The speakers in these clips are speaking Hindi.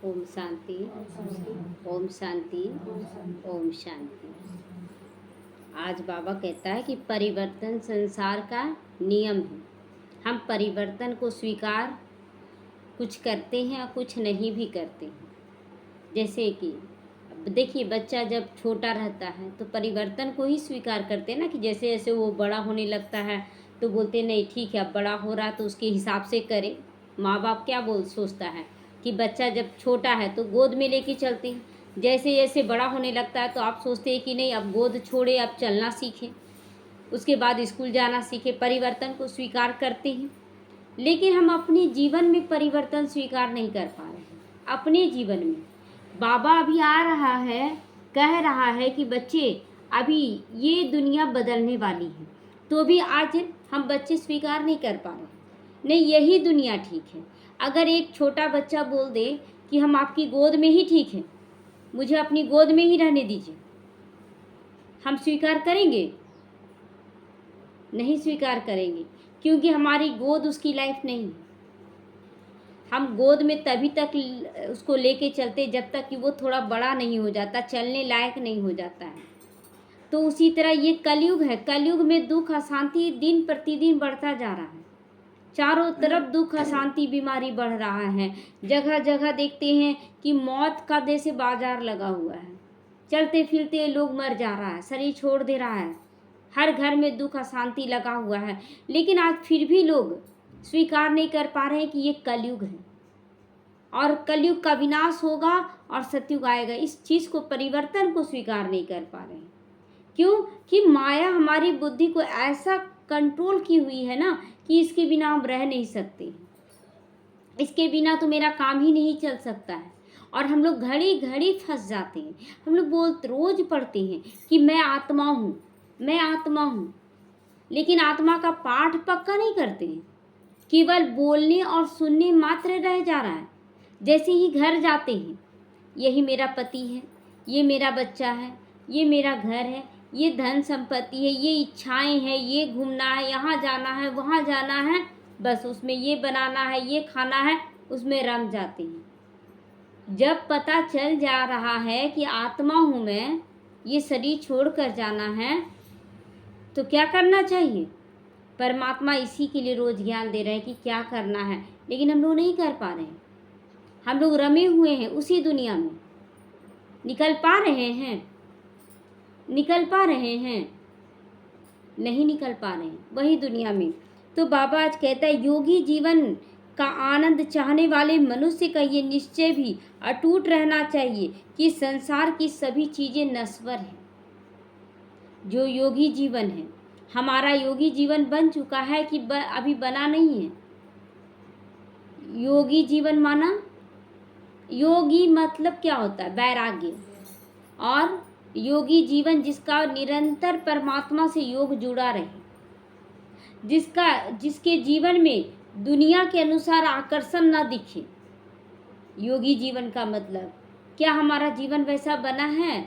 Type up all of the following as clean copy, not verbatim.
ओम शांति, ओम शांति, ओम शांति। आज बाबा कहता है कि परिवर्तन संसार का नियम है। हम परिवर्तन को स्वीकार कुछ करते हैं और कुछ नहीं भी करते हैं। जैसे कि देखिए, बच्चा जब छोटा रहता है तो परिवर्तन को ही स्वीकार करते हैं ना, कि जैसे जैसे वो बड़ा होने लगता है तो बोलते नहीं ठीक है, अब बड़ा हो रहा तो उसके हिसाब से करे। माँ बाप क्या सोचता है कि बच्चा जब छोटा है तो गोद में लेके चलते हैं। जैसे जैसे बड़ा होने लगता है तो आप सोचते हैं कि नहीं, अब गोद छोड़े, अब चलना सीखे, उसके बाद स्कूल जाना सीखे। परिवर्तन को स्वीकार करते हैं, लेकिन हम अपने जीवन में परिवर्तन स्वीकार नहीं कर पा रहे हैं। अपने जीवन में बाबा अभी आ रहा है, कह रहा है कि बच्चे अभी ये दुनिया बदलने वाली है, तो भी आज हम बच्चे स्वीकार नहीं कर पा रहे। नहीं, यही दुनिया ठीक है। अगर एक छोटा बच्चा बोल दे कि हम आपकी गोद में ही ठीक है, मुझे अपनी गोद में ही रहने दीजिए, हम स्वीकार करेंगे? नहीं स्वीकार करेंगे, क्योंकि हमारी गोद उसकी लाइफ नहीं है। हम गोद में तभी तक उसको लेके चलते जब तक कि वो थोड़ा बड़ा नहीं हो जाता, चलने लायक नहीं हो जाता है। तो उसी तरह ये कलयुग है। कलयुग में दुख अशांति दिन प्रतिदिन बढ़ता जा रहा है। चारों तरफ दुख अशांति बीमारी बढ़ रहा है। जगह जगह देखते हैं कि मौत का जैसे बाजार लगा हुआ है। चलते फिरते लोग मर जा रहा है, शरीर छोड़ दे रहा है। हर घर में दुख अशांति लगा हुआ है, लेकिन आज फिर भी लोग स्वीकार नहीं कर पा रहे हैं कि ये कलयुग है और कलयुग का विनाश होगा और सतयुग आएगा। इस चीज़ को, परिवर्तन को स्वीकार नहीं कर पा रहे हैं। क्यों? कि माया हमारी बुद्धि को ऐसा कंट्रोल की हुई है ना कि इसके बिना हम रह नहीं सकते, इसके बिना तो मेरा काम ही नहीं चल सकता है। और हम लोग घड़ी घड़ी फंस जाते हैं। हम लोग रोज पढ़ते हैं कि मैं आत्मा हूँ, मैं आत्मा हूँ, लेकिन आत्मा का पाठ पक्का नहीं करते हैं। केवल बोलने और सुनने मात्र रह जा रहा है। जैसे ही घर जाते हैं, यही मेरा पति है, ये मेरा बच्चा है, ये मेरा घर है, ये धन संपत्ति है, ये इच्छाएं हैं, ये घूमना है, यहाँ जाना है, वहाँ जाना है, बस उसमें ये बनाना है, ये खाना है, उसमें रम जाते हैं। जब पता चल जा रहा है कि आत्मा हूँ मैं, ये शरीर छोड़ कर जाना है, तो क्या करना चाहिए? परमात्मा इसी के लिए रोज ज्ञान दे रहे हैं कि क्या करना है, लेकिन हम लोग नहीं कर पा रहे हैं। हम लोग रमे हुए हैं उसी दुनिया में। निकल पा रहे हैं? निकल पा रहे हैं? नहीं निकल पा रहे हैं, वही दुनिया में। तो बाबा आज कहता है, योगी जीवन का आनंद चाहने वाले मनुष्य का ये निश्चय भी अटूट रहना चाहिए कि संसार की सभी चीज़ें नश्वर हैं। जो योगी जीवन है, हमारा योगी जीवन बन चुका है कि अभी बना नहीं है। योगी जीवन माना, योगी मतलब क्या होता है? वैराग्य। और योगी जीवन जिसका निरंतर परमात्मा से योग जुड़ा रहे, जिसके जीवन में दुनिया के अनुसार आकर्षण ना दिखे। योगी जीवन का मतलब क्या हमारा जीवन वैसा बना है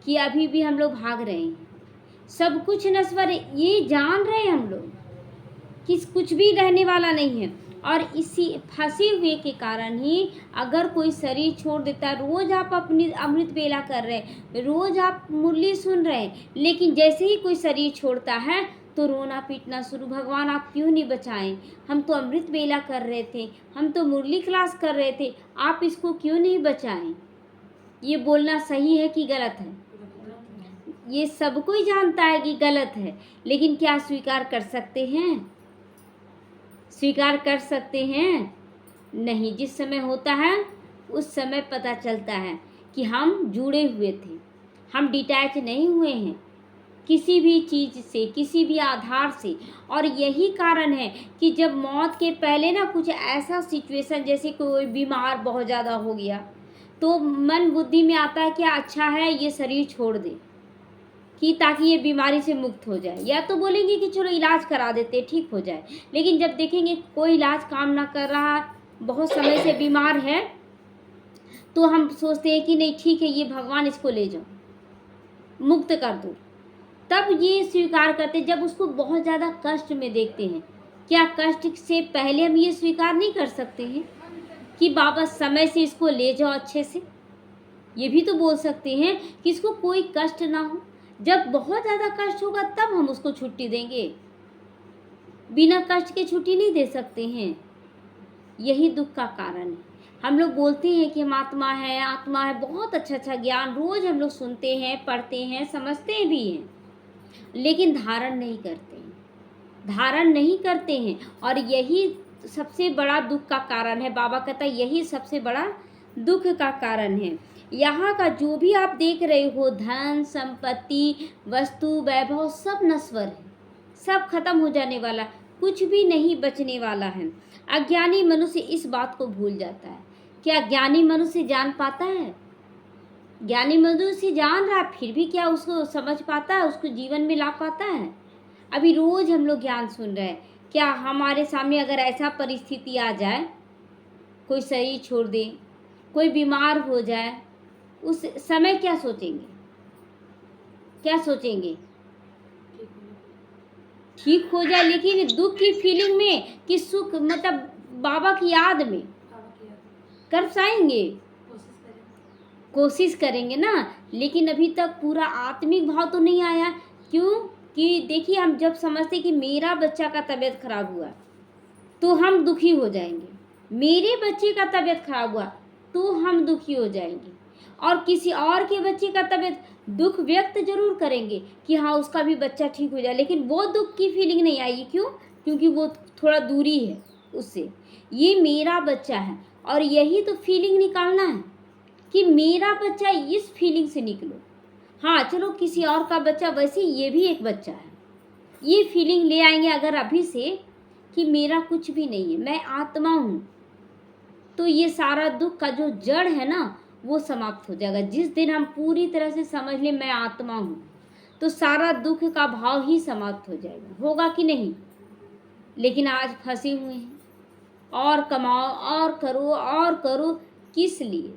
कि अभी भी हम लोग भाग रहे हैं? सब कुछ नश्वर है, ये जान रहे हैं हम लोग कि कुछ भी रहने वाला नहीं है। और इसी फंसे हुए के कारण ही अगर कोई शरीर छोड़ देता है, रोज आप अपनी अमृत बेला कर रहे हैं, रोज आप मुरली सुन रहे हैं, लेकिन जैसे ही कोई शरीर छोड़ता है तो रोना पीटना शुरू, भगवान आप क्यों नहीं बचाएं, हम तो अमृत बेला कर रहे थे, हम तो मुरली क्लास कर रहे थे, आप इसको क्यों नहीं बचाएं? ये बोलना सही है कि गलत है? ये सब कोई जानता है कि गलत है, लेकिन क्या स्वीकार कर सकते हैं? स्वीकार कर सकते हैं? नहीं। जिस समय होता है उस समय पता चलता है कि हम जुड़े हुए थे, हम डिटैच नहीं हुए हैं किसी भी चीज़ से, किसी भी आधार से। और यही कारण है कि जब मौत के पहले ना कुछ ऐसा सिचुएशन, जैसे कोई बीमार बहुत ज़्यादा हो गया, तो मन बुद्धि में आता है कि अच्छा है ये शरीर छोड़ दे, कि ताकि ये बीमारी से मुक्त हो जाए। या तो बोलेंगे कि चलो इलाज करा देते, ठीक हो जाए। लेकिन जब देखेंगे कोई इलाज काम ना कर रहा, बहुत समय से बीमार है, तो हम सोचते हैं कि नहीं ठीक है, ये भगवान इसको ले जाओ, मुक्त कर दो। तब ये स्वीकार करते जब उसको बहुत ज़्यादा कष्ट में देखते हैं। क्या कष्ट से पहले हम ये स्वीकार नहीं कर सकते हैं कि बाबा समय से इसको ले जाओ अच्छे से। ये भी तो बोल सकते हैं कि इसको कोई कष्ट ना हो। जब बहुत ज़्यादा कष्ट होगा तब हम उसको छुट्टी देंगे, बिना कष्ट के छुट्टी नहीं दे सकते हैं। यही दुख का कारण है। हम लोग बोलते हैं कि हम आत्मा है, आत्मा है, बहुत अच्छा अच्छा ज्ञान रोज हम लोग सुनते हैं, पढ़ते हैं, समझते भी हैं, लेकिन धारण नहीं करते हैं, धारण नहीं करते हैं। और यही सबसे बड़ा दुख का कारण है। बाबा कहता है यही सबसे बड़ा दुख का कारण है। यहाँ का जो भी आप देख रहे हो, धन संपत्ति वस्तु वैभव, सब नश्वर है, सब खत्म हो जाने वाला, कुछ भी नहीं बचने वाला है। अज्ञानी मनुष्य इस बात को भूल जाता है। क्या ज्ञानी मनुष्य जान पाता है? ज्ञानी मनुष्य जान रहा, फिर भी क्या उसको समझ पाता है, उसको जीवन में ला पाता है? अभी रोज हम लोग ज्ञान सुन रहे हैं। क्या हमारे सामने अगर ऐसा परिस्थिति आ जाए, कोई शरीर छोड़ दे, कोई बीमार हो जाए, उस समय क्या सोचेंगे? क्या सोचेंगे? ठीक हो जाए, लेकिन दुख की फीलिंग में कि सुख मतलब बाबा की याद में कर पाएंगे? कोशिश करेंगे ना, लेकिन अभी तक पूरा आत्मिक भाव तो नहीं आया। क्यों? कि देखिए, हम जब समझते कि मेरा बच्चा का तबीयत खराब हुआ तो हम दुखी हो जाएंगे, मेरे बच्चे का तबीयत खराब हुआ तो हम दुखी हो जाएंगे, और किसी और के बच्चे का तबीयत, दुख व्यक्त जरूर करेंगे कि हाँ उसका भी बच्चा ठीक हो जाए, लेकिन वो दुख की फीलिंग नहीं आएगी। क्यों? क्योंकि वो थोड़ा दूरी है उससे। ये मेरा बच्चा है, और यही तो फीलिंग निकालना है कि मेरा बच्चा, इस फीलिंग से निकलो। हाँ चलो, किसी और का बच्चा, वैसे ये भी एक बच्चा है, ये फीलिंग ले आएंगे अगर अभी से कि मेरा कुछ भी नहीं है, मैं आत्मा हूँ, तो ये सारा दुख का जो जड़ है ना वो समाप्त हो जाएगा। जिस दिन हम पूरी तरह से समझ लें मैं आत्मा हूँ, तो सारा दुख का भाव ही समाप्त हो जाएगा। होगा कि नहीं? लेकिन आज फंसे हुए हैं, और कमाओ और करो और करो। किस लिए?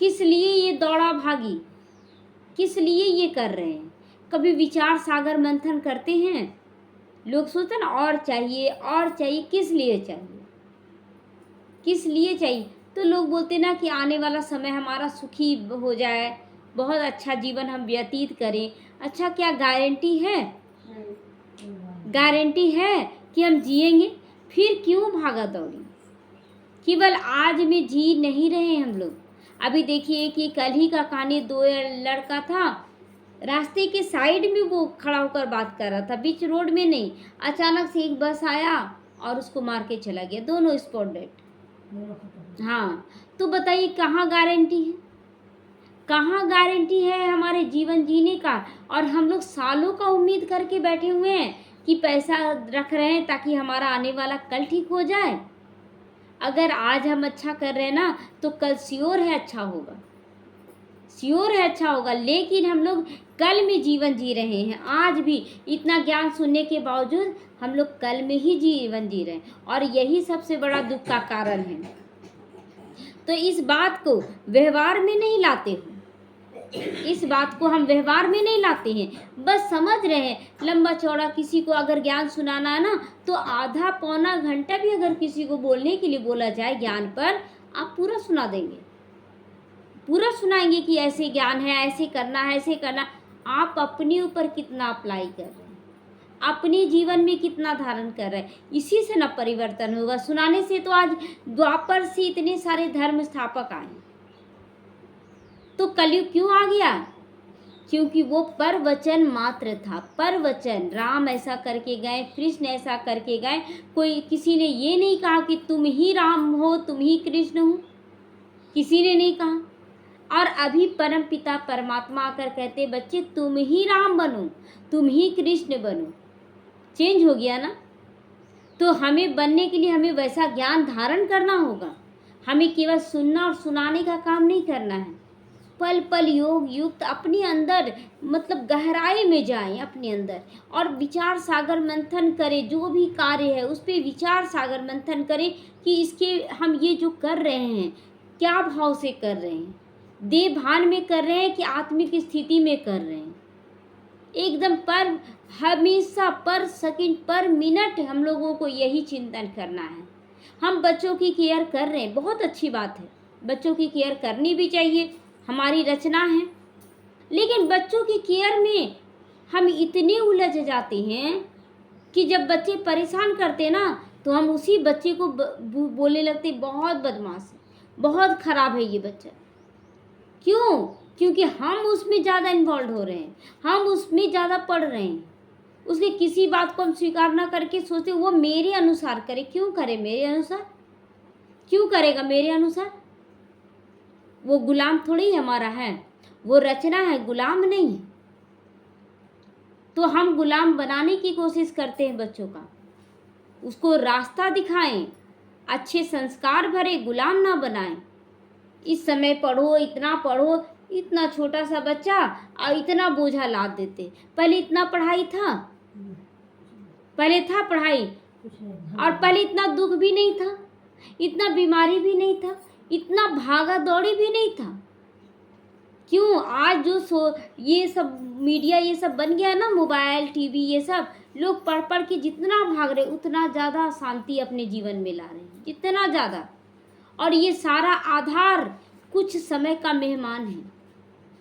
किस लिए ये दौड़ा भागी? किस लिए ये कर रहे हैं? कभी विचार सागर मंथन करते हैं? लोग सोचते ना और चाहिए और चाहिए। किस लिए चाहिए? किस लिए चाहिए? तो लोग बोलते ना कि आने वाला समय हमारा सुखी हो जाए, बहुत अच्छा जीवन हम व्यतीत करें। अच्छा, क्या गारंटी है? गारंटी है कि हम जिएंगे? फिर क्यों भागा दौड़ी? केवल आज में जी नहीं रहे हम लोग। अभी देखिए कि कल ही का कहानी, दो लड़का था, रास्ते के साइड में वो खड़ा होकर बात कर रहा था, बीच रोड में नहीं। अचानक से एक बस आया और उसको मार के चला गया, दोनों स्पॉट डेड। हाँ, तो बताइए कहाँ गारंटी है? कहाँ गारंटी है हमारे जीवन जीने का? और हम लोग सालों का उम्मीद करके बैठे हुए हैं कि पैसा रख रहे हैं ताकि हमारा आने वाला कल ठीक हो जाए। अगर आज हम अच्छा कर रहे हैं ना, तो कल श्योर है अच्छा होगा, श्योर है अच्छा होगा। लेकिन हम लोग कल में जीवन जी रहे हैं। आज भी इतना ज्ञान सुनने के बावजूद हम लोग कल में ही जीवन जी रहे हैं, और यही सबसे बड़ा दुख का कारण है। तो इस बात को व्यवहार में नहीं लाते हो, इस बात को हम व्यवहार में नहीं लाते हैं, बस समझ रहे हैं। लंबा चौड़ा किसी को अगर ज्ञान सुनाना है ना, तो आधा पौना घंटा भी अगर किसी को बोलने के लिए बोला जाए ज्ञान पर, आप पूरा सुना देंगे, पूरा सुनाएंगे कि ऐसे ज्ञान है, ऐसे करना है, ऐसे करना। आप अपने ऊपर कितना अप्लाई कर रहे हैं, अपने जीवन में कितना धारण कर रहे हैं, इसी से न परिवर्तन होगा। सुनाने से तो आज द्वापर से इतने सारे धर्म स्थापक आए, तो कलयुग क्यों आ गया? क्योंकि वो परवचन मात्र था। परवचन, राम ऐसा करके गए, कृष्ण ऐसा करके गए। कोई किसी ने ये नहीं कहा कि तुम ही राम हो, तुम ही कृष्ण हो, किसी ने नहीं कहा। और अभी परम पिता परमात्मा आकर कहते बच्चे तुम ही राम बनो, तुम ही कृष्ण बनो। चेंज हो गया ना? तो हमें बनने के लिए हमें वैसा ज्ञान धारण करना होगा। हमें केवल सुनना और सुनाने का काम नहीं करना है। पल पल योग युक्त अपने अंदर, मतलब गहराई में जाएं अपने अंदर, और विचार सागर मंथन करें। जो भी कार्य है उस पर विचार सागर मंथन करें कि इसके हम ये जो कर रहे हैं क्या भाव से कर रहे हैं, देह भान में कर रहे हैं कि आत्मिक स्थिति में कर रहे हैं। एकदम पर हमेशा, पर सेकंड, पर मिनट हम लोगों को यही चिंतन करना है हम बच्चों की केयर कर रहे हैं, बहुत अच्छी बात है, बच्चों की केयर करनी भी चाहिए, हमारी रचना है। लेकिन बच्चों की केयर में हम इतने उलझ जाते हैं कि जब बच्चे परेशान करते ना, तो हम उसी बच्चे को बोलने लगते बहुत बदमाश है, बहुत ख़राब है ये बच्चा। क्यों? क्योंकि हम उसमें ज़्यादा इन्वॉल्व हो रहे हैं, हम उसमें ज़्यादा पढ़ रहे हैं। उसके किसी बात को हम स्वीकार ना करके सोचते वो मेरे अनुसार करे। क्यों करे मेरे अनुसार? क्यों करेगा मेरे अनुसार? वो गुलाम थोड़ी हमारा है, वो रचना है, गुलाम नहीं। तो हम गुलाम बनाने की कोशिश करते हैं बच्चों का, उसको रास्ता दिखाएं, अच्छे संस्कार भरे, गुलाम ना बनाएं। इस समय पढ़ो, इतना पढ़ो, इतना छोटा सा बच्चा और इतना बोझा लाद देते। पहले इतना पढ़ाई था, पहले था पढ़ाई, और पहले इतना दुख भी नहीं था, इतना बीमारी भी नहीं था, इतना भागा दौड़ी भी नहीं था। क्यों? आज जो ये सब मीडिया ये सब बन गया है ना, मोबाइल टीवी ये सब, लोग पढ़ पढ़ के जितना भाग रहे उतना ज़्यादा शांति अपने जीवन में ला रहे हैं, जितना ज़्यादा। और ये सारा आधार कुछ समय का मेहमान है,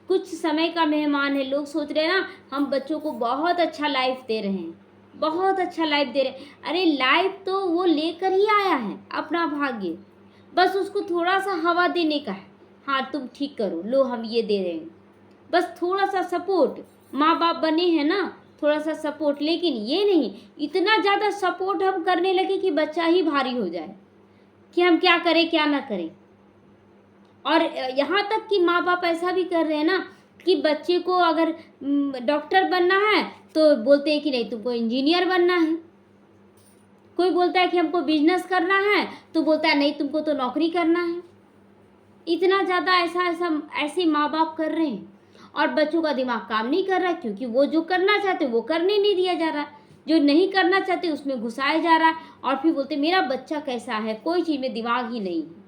कुछ समय का मेहमान है। लोग सोच रहे हैं ना हम बच्चों को बहुत अच्छा लाइफ दे रहे हैं, बहुत अच्छा लाइफ दे रहे हैं। अरे लाइफ तो वो लेकर ही आया है, अपना भाग्य, बस उसको थोड़ा सा हवा देने का है। हाँ तुम ठीक करो, लो हम ये दे रहे हैं, बस थोड़ा सा सपोर्ट। माँ बाप बने हैं ना, थोड़ा सा सपोर्ट। लेकिन ये नहीं इतना ज़्यादा सपोर्ट हम करने लगे कि बच्चा ही भारी हो जाए, कि हम क्या करें क्या ना करें। और यहाँ तक कि माँ बाप ऐसा भी कर रहे हैं ना कि बच्चे को अगर डॉक्टर बनना है तो बोलते हैं कि नहीं तुमको इंजीनियर बनना है। कोई बोलता है कि हमको बिजनेस करना है तो बोलता है नहीं तुमको तो नौकरी करना है। इतना ज़्यादा ऐसे माँ बाप कर रहे हैं, और बच्चों का दिमाग काम नहीं कर रहा है, क्योंकि वो जो करना चाहते वो करने नहीं दिया जा रहा, जो नहीं करना चाहते उसमें घुसाया जा रहा है। और फिर बोलते मेरा बच्चा कैसा है, कोई चीज़ में दिमाग ही नहीं है।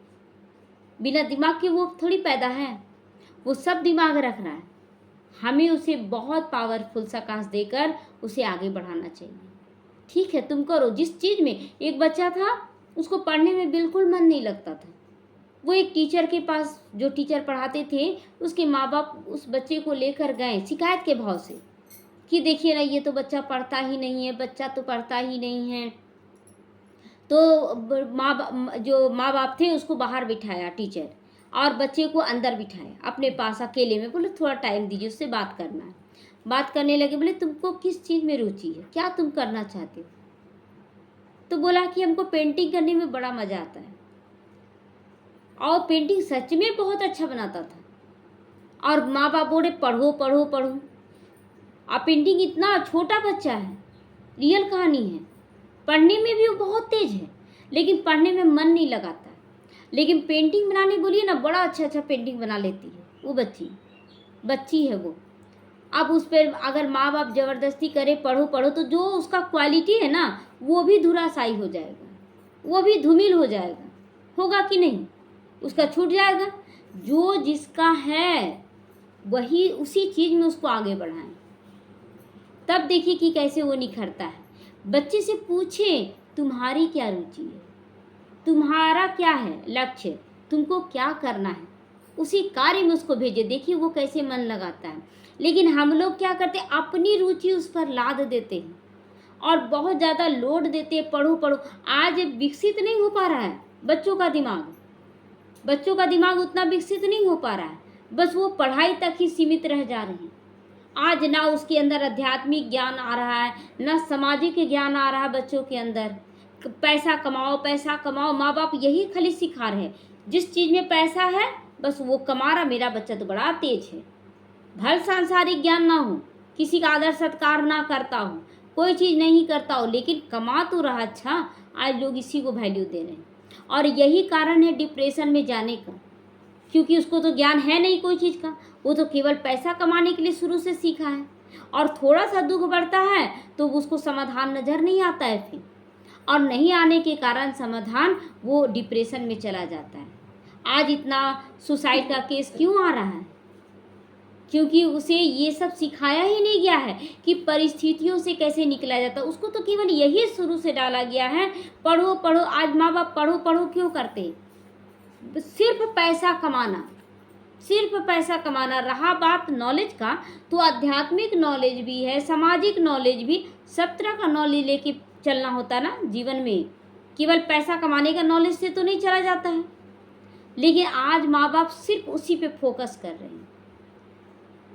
बिना दिमाग के वो थोड़ी पैदा है, वो सब दिमाग रख रहा है। हमें उसे बहुत पावरफुल सा काज देकर उसे आगे बढ़ाना चाहिए। ठीक है तुम करो जिस चीज़ में। एक बच्चा था उसको पढ़ने में बिल्कुल मन नहीं लगता था, वो एक टीचर के पास, जो टीचर पढ़ाते थे उसके माँ बाप उस बच्चे को लेकर गए शिकायत के भाव से कि देखिए ना ये तो बच्चा पढ़ता ही नहीं है, बच्चा तो पढ़ता ही नहीं है। तो जो माँ बाप थे उसको बाहर बिठाया टीचर, और बच्चे को अंदर बिठाया अपने पास अकेले में। बोले थोड़ा टाइम दीजिए, उससे बात करना है। बात करने लगे, बोले तुमको किस चीज़ में रुचि है, क्या तुम करना चाहते हो? तो बोला कि हमको पेंटिंग करने में बड़ा मज़ा आता है, और पेंटिंग सच में बहुत अच्छा बनाता था। और माँ बाप बोले पढ़ो पढ़ो पढ़ो। और पेंटिंग, इतना छोटा बच्चा है, रियल कहानी है, पढ़ने में भी वो बहुत तेज है, लेकिन पढ़ने में मन नहीं लगाता है। लेकिन पेंटिंग बनाने बोलिए ना, बड़ा अच्छा पेंटिंग बना लेती है वो बच्ची है वो। अब उस पर अगर माँ बाप ज़बरदस्ती करे पढ़ो पढ़ो, तो जो उसका क्वालिटी है ना वो भी धुराशायी हो जाएगा, वो भी धूमिल हो जाएगा। होगा कि नहीं? उसका छूट जाएगा। जो जिसका है वही उसी चीज़ में उसको आगे बढ़ाएं, तब देखिए कि कैसे वो निखरता है। बच्चे से पूछें तुम्हारी क्या रुचि है, तुम्हारा क्या है लक्ष्य, तुमको क्या करना है, उसी कार्य में उसको भेजे, देखिए वो कैसे मन लगाता है। लेकिन हम लोग क्या करते हैं, अपनी रुचि उस पर लाद देते हैं और बहुत ज़्यादा लोड देते हैं, पढ़ो पढ़ो। आज विकसित नहीं हो पा रहा है बच्चों का दिमाग उतना विकसित नहीं हो पा रहा है, बस वो पढ़ाई तक ही सीमित रह जा रहे हैं। आज ना उसके अंदर आध्यात्मिक ज्ञान आ रहा है, ना सामाजिक ज्ञान आ रहा है बच्चों के अंदर। पैसा कमाओ, माँ बाप यही खाली सिखा रहे हैं, जिस चीज़ में पैसा है बस वो कमा रहा। मेरा बच्चा तो बड़ा तेज है, भल सांसारिक ज्ञान ना हो, किसी का आदर सत्कार ना करता हो, कोई चीज़ नहीं करता हो, लेकिन कमा तो रहा अच्छा। आज लोग इसी को वैल्यू दे रहे हैं, और यही कारण है डिप्रेशन में जाने का, क्योंकि उसको तो ज्ञान है नहीं कोई चीज़ का, वो तो केवल पैसा कमाने के लिए शुरू से सीखा है। और थोड़ा सा दुख बढ़ता है तो उसको समाधान नज़र नहीं आता है फिर, और नहीं आने के कारण समाधान, वो डिप्रेशन में चला जाता है। आज इतना सुसाइड का केस क्यों आ रहा है? क्योंकि उसे ये सब सिखाया ही नहीं गया है कि परिस्थितियों से कैसे निकला जाता है। उसको तो केवल यही शुरू से डाला गया है, पढ़ो पढ़ो। आज माँ बाप पढ़ो पढ़ो क्यों करते? सिर्फ पैसा कमाना, सिर्फ पैसा कमाना। रहा बात नॉलेज का, तो आध्यात्मिक नॉलेज भी है, सामाजिक नॉलेज भी, सब तरह का नॉलेज लेके चलना होता है ना जीवन में। केवल पैसा कमाने का नॉलेज से तो नहीं चला जाता है। लेकिन आज माँ बाप सिर्फ उसी पे फोकस कर रहे हैं,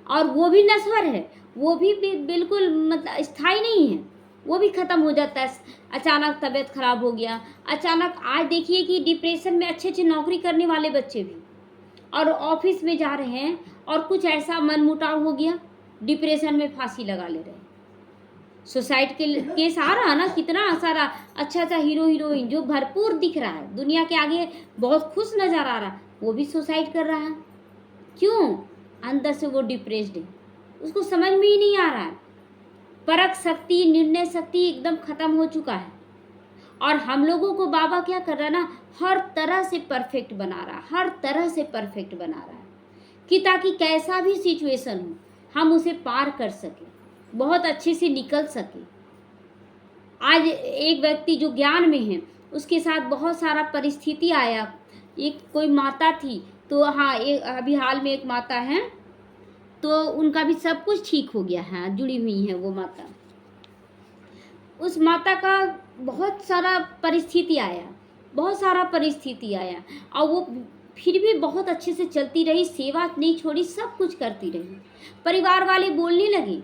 और वो भी नश्वर है, वो भी बिल्कुल मतलब स्थायी नहीं है, वो भी ख़त्म हो जाता है। अचानक तबीयत खराब हो गया, अचानक आज देखिए कि डिप्रेशन में अच्छे अच्छे नौकरी करने वाले बच्चे भी, और ऑफिस में जा रहे हैं और कुछ ऐसा मनमुटाव हो गया, डिप्रेशन में फांसी लगा ले रहे हैं। सुसाइड के केस आ रहा ना, कितना सारा अच्छा अच्छा हीरो हीरोइन जो भरपूर दिख रहा है, दुनिया के आगे बहुत खुश नजर आ रहा है, वो भी सुसाइड कर रहा है। क्यों? अंदर से वो डिप्रेस्ड है, उसको समझ में ही नहीं आ रहा है। परख शक्ति, निर्णय शक्ति एकदम खत्म हो चुका है। और हम लोगों को बाबा क्या कर रहा है ना, हर तरह से परफेक्ट बना रहा है, हर तरह से परफेक्ट बना रहा है, कि ताकि कैसा भी सिचुएशन हो हम उसे पार कर सके, बहुत अच्छे से निकल सके। आज एक व्यक्ति जो ज्ञान में है, उसके साथ बहुत सारा परिस्थिति आया। एक कोई माता थी, तो हाँ, एक अभी हाल में एक माता है, तो उनका भी सब कुछ ठीक हो गया है, जुड़ी हुई है वो माता। उस माता का बहुत सारा परिस्थिति आया, बहुत सारा परिस्थिति आया, और वो फिर भी बहुत अच्छे से चलती रही, सेवा नहीं छोड़ी, सब कुछ करती रही। परिवार वाले बोलने लगे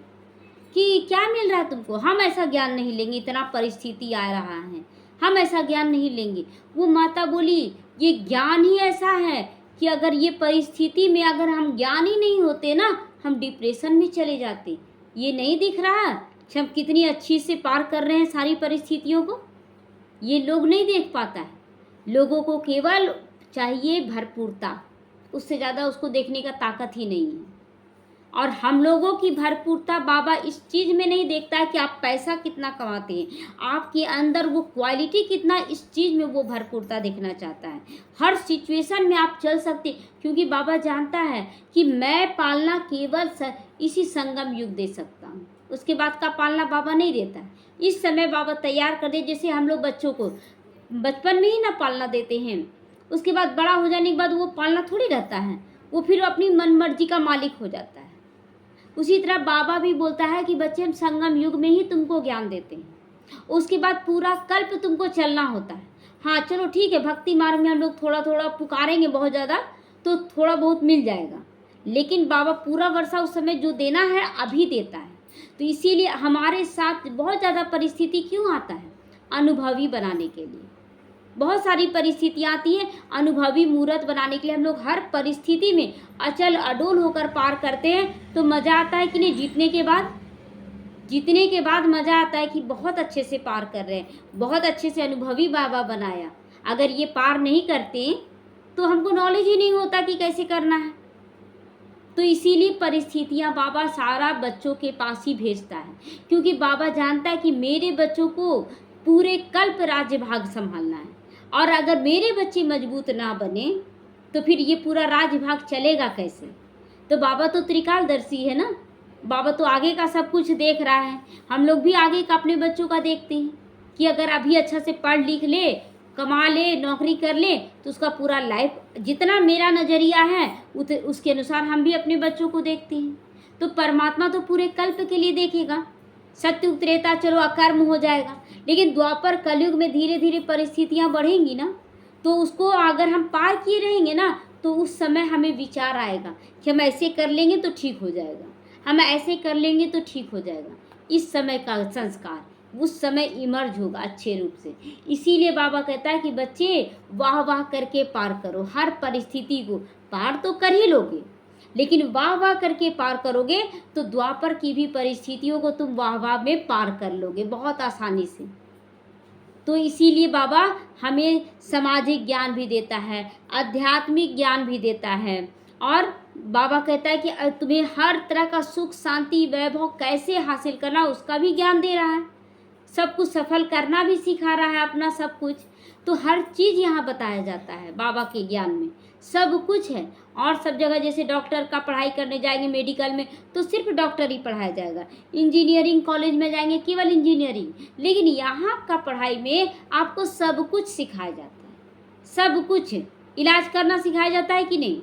कि क्या मिल रहा है तुमको, हम ऐसा ज्ञान नहीं लेंगे, इतना परिस्थिति आ रहा है, हम ऐसा ज्ञान नहीं लेंगे। वो माता बोली, ये ज्ञान ही ऐसा है कि अगर ये परिस्थिति में अगर हम ज्ञान ही नहीं होते ना, हम डिप्रेशन में चले जाते। ये नहीं दिख रहा कि हम कितनी अच्छी से पार कर रहे हैं सारी परिस्थितियों को? ये लोग नहीं देख पाता है। लोगों को केवल चाहिए भरपूरता, उससे ज़्यादा उसको देखने का ताकत ही नहीं है। और हम लोगों की भरपूरता बाबा इस चीज़ में नहीं देखता है कि आप पैसा कितना कमाते हैं, आपके अंदर वो क्वालिटी कितना, इस चीज़ में वो भरपूरता देखना चाहता है। हर सिचुएशन में आप चल सकते, क्योंकि बाबा जानता है कि मैं पालना केवल इसी संगम युग दे सकता हूँ, उसके बाद का पालना बाबा नहीं देता है। इस समय बाबा तैयार कर दे, जैसे हम लोग बच्चों को बचपन में ही ना पालना देते हैं, उसके बाद बड़ा हो जाने के बाद वो पालना थोड़ी रहता है, वो फिर अपनी मन मर्जी का मालिक हो जाता है। उसी तरह बाबा भी बोलता है कि बच्चे, हम संगम युग में ही तुमको ज्ञान देते हैं, उसके बाद पूरा कल्प तुमको चलना होता है। हाँ चलो ठीक है, भक्ति मार्ग में हम लोग थोड़ा थोड़ा पुकारेंगे बहुत ज़्यादा, तो थोड़ा बहुत मिल जाएगा, लेकिन बाबा पूरा वर्षा उस समय जो देना है अभी देता है। तो इसीलिए हमारे साथ बहुत ज़्यादा परिस्थिति क्यों आता है? अनुभवी बनाने के लिए बहुत सारी परिस्थितियाँ आती हैं, अनुभवी मूर्त बनाने के लिए। हम लोग हर परिस्थिति में अचल अडोल होकर पार करते हैं, तो मज़ा आता है कि नहीं? जीतने के बाद मज़ा आता है कि बहुत अच्छे से पार कर रहे हैं, बहुत अच्छे से अनुभवी बाबा बनाया। अगर ये पार नहीं करते तो हमको नॉलेज ही नहीं होता कि कैसे करना है। तो इसीलिए परिस्थितियाँ बाबा सारा बच्चों के पास ही भेजता है, क्योंकि बाबा जानता है कि मेरे बच्चों को पूरे कल्प राज्य भाग संभालना है, और अगर मेरे बच्चे मजबूत ना बने तो फिर ये पूरा राज्य भाग चलेगा कैसे? तो बाबा तो त्रिकालदर्शी है ना, बाबा तो आगे का सब कुछ देख रहा है। हम लोग भी आगे का अपने बच्चों का देखते हैं कि अगर अभी अच्छा से पढ़ लिख ले, कमा ले, नौकरी कर ले, तो उसका पूरा लाइफ, जितना मेरा नज़रिया है उसके अनुसार हम भी अपने बच्चों को देखते हैं। तो परमात्मा तो पूरे कल्प के लिए देखेगा। सत्य त्रेता चलो अकर्म हो जाएगा, लेकिन द्वापर कलयुग में धीरे धीरे परिस्थितियाँ बढ़ेंगी ना, तो उसको अगर हम पार किए रहेंगे ना, तो उस समय हमें विचार आएगा कि हम ऐसे कर लेंगे तो ठीक हो जाएगा, हम ऐसे कर लेंगे तो ठीक हो जाएगा। इस समय का संस्कार उस समय इमर्ज होगा अच्छे रूप से। इसीलिए बाबा कहता है कि बच्चे, वाह वाह करके पार करो, हर परिस्थिति को पार तो कर ही लोगे, लेकिन वाह वाह करके पार करोगे तो द्वापर की भी परिस्थितियों को तुम वाह वाह में पार कर लोगे बहुत आसानी से। तो इसीलिए बाबा हमें सामाजिक ज्ञान भी देता है, आध्यात्मिक ज्ञान भी देता है, और बाबा कहता है कि तुम्हें हर तरह का सुख शांति वैभव कैसे हासिल करना उसका भी ज्ञान दे रहा है। सब कुछ सफल करना भी सिखा रहा है अपना सब कुछ। तो हर चीज़ यहाँ बताया जाता है बाबा के ज्ञान में, सब कुछ है। और सब जगह जैसे डॉक्टर का पढ़ाई करने जाएंगे मेडिकल में तो सिर्फ डॉक्टर ही पढ़ाया जाएगा, इंजीनियरिंग कॉलेज में जाएंगे केवल इंजीनियरिंग, लेकिन यहाँ का पढ़ाई में आपको सब कुछ सिखाया जाता है, सब कुछ। इलाज करना सिखाया जाता है कि नहीं,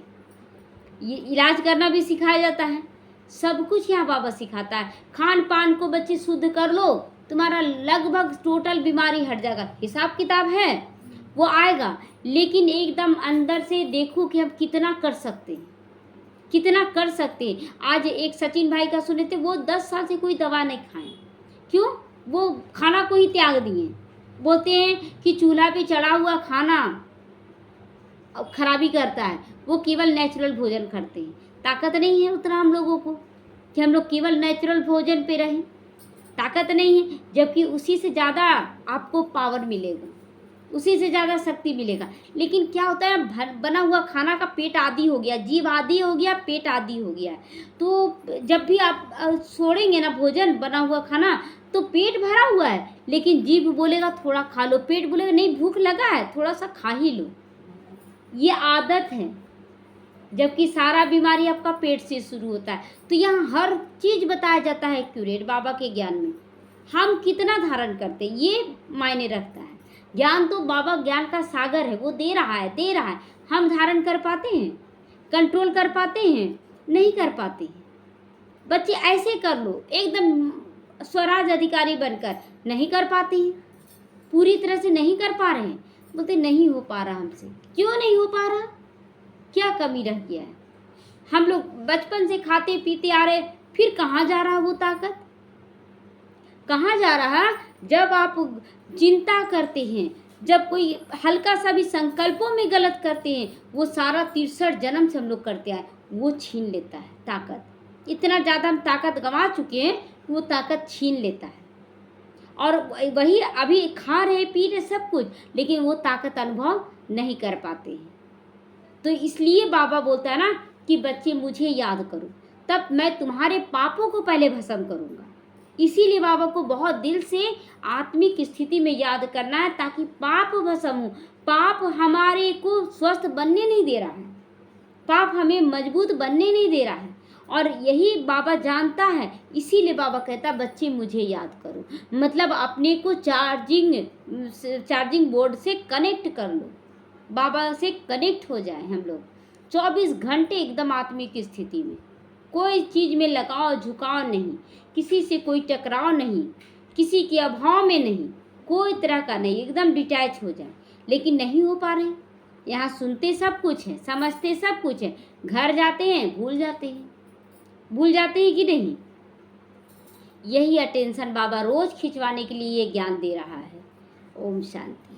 ये इलाज करना भी सिखाया जाता है, सब कुछ यहाँ बाबा सिखाता है। खान पान को बच्चे शुद्ध कर लो, तुम्हारा लगभग टोटल बीमारी हट जाएगा। हिसाब किताब है वो आएगा, लेकिन एकदम अंदर से देखो कि हम कितना कर सकते हैं, कितना कर सकते हैं। आज एक सचिन भाई का सुने थे, वो 10 साल से कोई दवा नहीं खाए, क्यों? वो खाना को ही त्याग दिए। बोलते हैं कि चूल्हा पे चढ़ा हुआ खाना खराबी करता है, वो केवल नेचुरल भोजन करते हैं। ताकत नहीं है उतना हम लोगों को कि हम लोग केवल नेचुरल भोजन पे रहें, ताकत नहीं है। जबकि उसी से ज़्यादा आपको पावर मिलेगा, उसी से ज़्यादा शक्ति मिलेगा। लेकिन क्या होता है, बना हुआ खाना का पेट आदी हो गया, जीभ आदी हो गया, पेट आदी हो गया। तो जब भी आप छोड़ेंगे ना भोजन बना हुआ खाना, तो पेट भरा हुआ है लेकिन जीभ बोलेगा थोड़ा खा लो, पेट बोलेगा नहीं भूख लगा है थोड़ा सा खा ही लो। ये आदत है, जबकि सारा बीमारी आपका पेट से शुरू होता है। तो यहाँ हर चीज़ बताया जाता है एक्यूरेट बाबा के ज्ञान में। हम कितना धारण करते हैं ये मायने रखता है। ज्ञान तो बाबा ज्ञान का सागर है, वो दे रहा है, दे रहा है। हम धारण कर पाते हैं, कंट्रोल कर पाते हैं? नहीं कर पाते हैं। बच्चे ऐसे कर लो एकदम स्वराज अधिकारी बनकर, नहीं कर पाते हैं, पूरी तरह से नहीं कर पा रहे हैं। बोलते नहीं हो पा रहा हमसे। क्यों नहीं हो पा रहा? क्या कमी रह गया है? हम लोग बचपन से खाते पीते आ रहे, फिर कहाँ जा रहा वो ताकत? कहाँ जा रहा? जब आप चिंता करते हैं, जब कोई हल्का सा भी संकल्पों में गलत करते हैं, वो सारा 63 जन्म से हम लोग करते आए, वो छीन लेता है ताकत। इतना ज़्यादा हम ताकत गंवा चुके हैं, वो ताकत छीन लेता है। और वही अभी खा रहे पी रहे सब कुछ, लेकिन वो ताकत अनुभव नहीं कर पाते हैं। तो इसलिए बाबा बोलता है ना कि बच्चे मुझे याद करो, तब मैं तुम्हारे पापों को पहले भस्म करूँगा। इसीलिए बाबा को बहुत दिल से आत्मिक स्थिति में याद करना है, ताकि पाप भस्म हो। पाप हमारे को स्वस्थ बनने नहीं दे रहा है, पाप हमें मजबूत बनने नहीं दे रहा है। और यही बाबा जानता है, इसीलिए बाबा कहता है बच्चे मुझे याद करो। मतलब अपने को चार्जिंग बोर्ड से कनेक्ट कर लो, बाबा से कनेक्ट हो जाए हम लोग 24 घंटे एकदम आत्मिक स्थिति में। कोई चीज़ में लगाव झुकाव नहीं, किसी से कोई टकराव नहीं, किसी के अभाव में नहीं, कोई तरह का नहीं, एकदम डिटैच हो जाए। लेकिन नहीं हो पा रहे। यहाँ सुनते सब कुछ है, समझते सब कुछ है, घर जाते हैं भूल जाते हैं, भूल जाते हैं कि नहीं। यही अटेंशन बाबा रोज खिंचवाने के लिए ये ज्ञान दे रहा है। ओम शांति।